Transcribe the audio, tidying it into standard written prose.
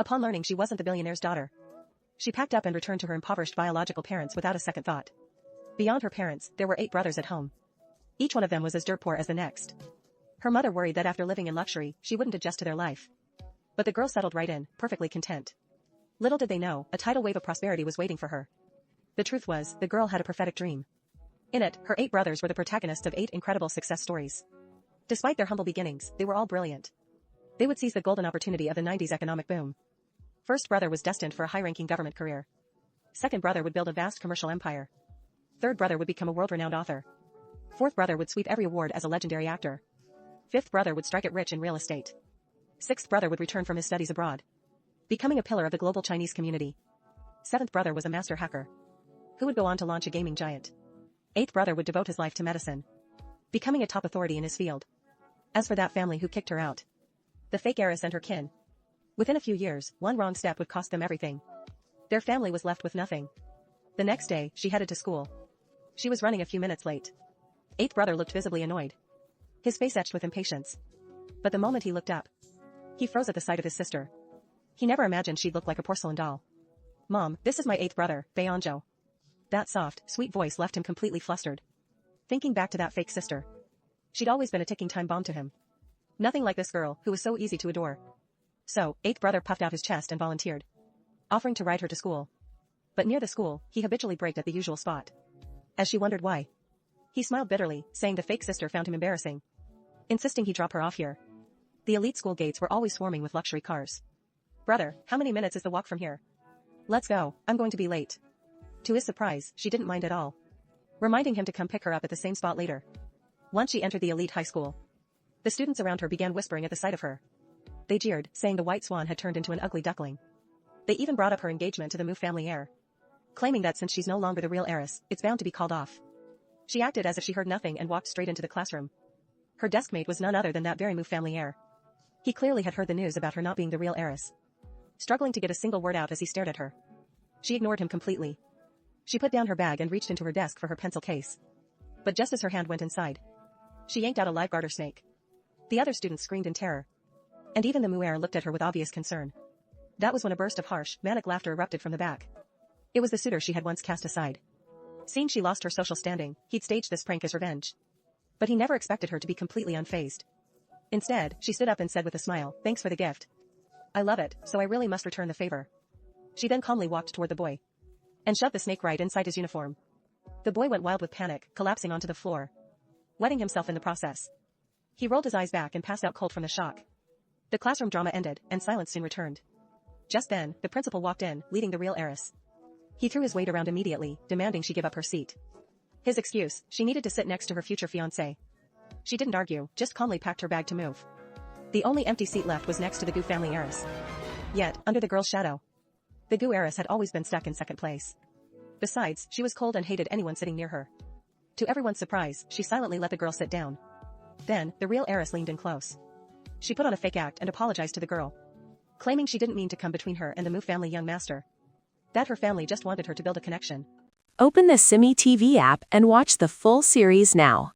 Upon learning she wasn't the billionaire's daughter, she packed up and returned to her impoverished biological parents without a second thought. Beyond her parents, there were 8 brothers at home. Each one of them was as dirt poor as the next. Her mother worried that after living in luxury, she wouldn't adjust to their life. But the girl settled right in, perfectly content. Little did they know, a tidal wave of prosperity was waiting for her. The truth was, the girl had a prophetic dream. In it, her 8 brothers were the protagonists of 8 incredible success stories. Despite their humble beginnings, they were all brilliant. They would seize the golden opportunity of the 90s economic boom. First brother was destined for a high-ranking government career. Second brother would build a vast commercial empire. Third brother would become a world-renowned author. Fourth brother would sweep every award as a legendary actor. Fifth brother would strike it rich in real estate. Sixth brother would return from his studies abroad, becoming a pillar of the global Chinese community. Seventh brother was a master hacker, who would go on to launch a gaming giant. Eighth brother would devote his life to medicine, becoming a top authority in his field. As for that family who kicked her out, the fake heiress and her kin, within a few years, one wrong step would cost them everything. Their family was left with nothing. The next day, she headed to school. She was running a few minutes late. Eighth brother looked visibly annoyed, his face etched with impatience. But the moment he looked up, he froze at the sight of his sister. He never imagined she'd look like a porcelain doll. "Mom, this is my 8th brother, Beonjo." That soft, sweet voice left him completely flustered. Thinking back to that fake sister, she'd always been a ticking time bomb to him. Nothing like this girl, who was so easy to adore. So, 8th brother puffed out his chest and volunteered, offering to ride her to school. But near the school, he habitually braked at the usual spot. As she wondered why, he smiled bitterly, saying the fake sister found him embarrassing, insisting he drop her off here. The elite school gates were always swarming with luxury cars. "Brother, how many minutes is the walk from here?" "Let's go, I'm going to be late." To his surprise, she didn't mind at all, reminding him to come pick her up at the same spot later. Once she entered the elite high school, the students around her began whispering at the sight of her. They jeered, saying the white swan had turned into an ugly duckling. They even brought up her engagement to the Mu family heir, claiming that since she's no longer the real heiress, it's bound to be called off. She acted as if she heard nothing and walked straight into the classroom. Her deskmate was none other than that very Mu family heir. He clearly had heard the news about her not being the real heiress. Struggling to get a single word out as he stared at her, she ignored him completely. She put down her bag and reached into her desk for her pencil case. But just as her hand went inside, she yanked out a live garter snake. The other students screamed in terror, and even the Mu heir looked at her with obvious concern. That was when a burst of harsh, manic laughter erupted from the back. It was the suitor she had once cast aside. Seeing she lost her social standing, he'd staged this prank as revenge. But he never expected her to be completely unfazed. Instead, she stood up and said with a smile, "Thanks for the gift. I love it, so I really must return the favor." She then calmly walked toward the boy and shoved the snake right inside his uniform. The boy went wild with panic, collapsing onto the floor, wetting himself in the process. He rolled his eyes back and passed out cold from the shock. The classroom drama ended, and silence soon returned. Just then, the principal walked in, leading the real heiress. He threw his weight around immediately, demanding she give up her seat. His excuse, she needed to sit next to her future fiancé. She didn't argue, just calmly packed her bag to move. The only empty seat left was next to the Gu family heiress. Yet, under the girl's shadow, the Gu heiress had always been stuck in second place. Besides, she was cold and hated anyone sitting near her. To everyone's surprise, she silently let the girl sit down. Then, the real heiress leaned in close. She put on a fake act and apologized to the girl, claiming she didn't mean to come between her and the Mu family young master. That her family just wanted her to build a connection. Open the Simi TV app and watch the full series now.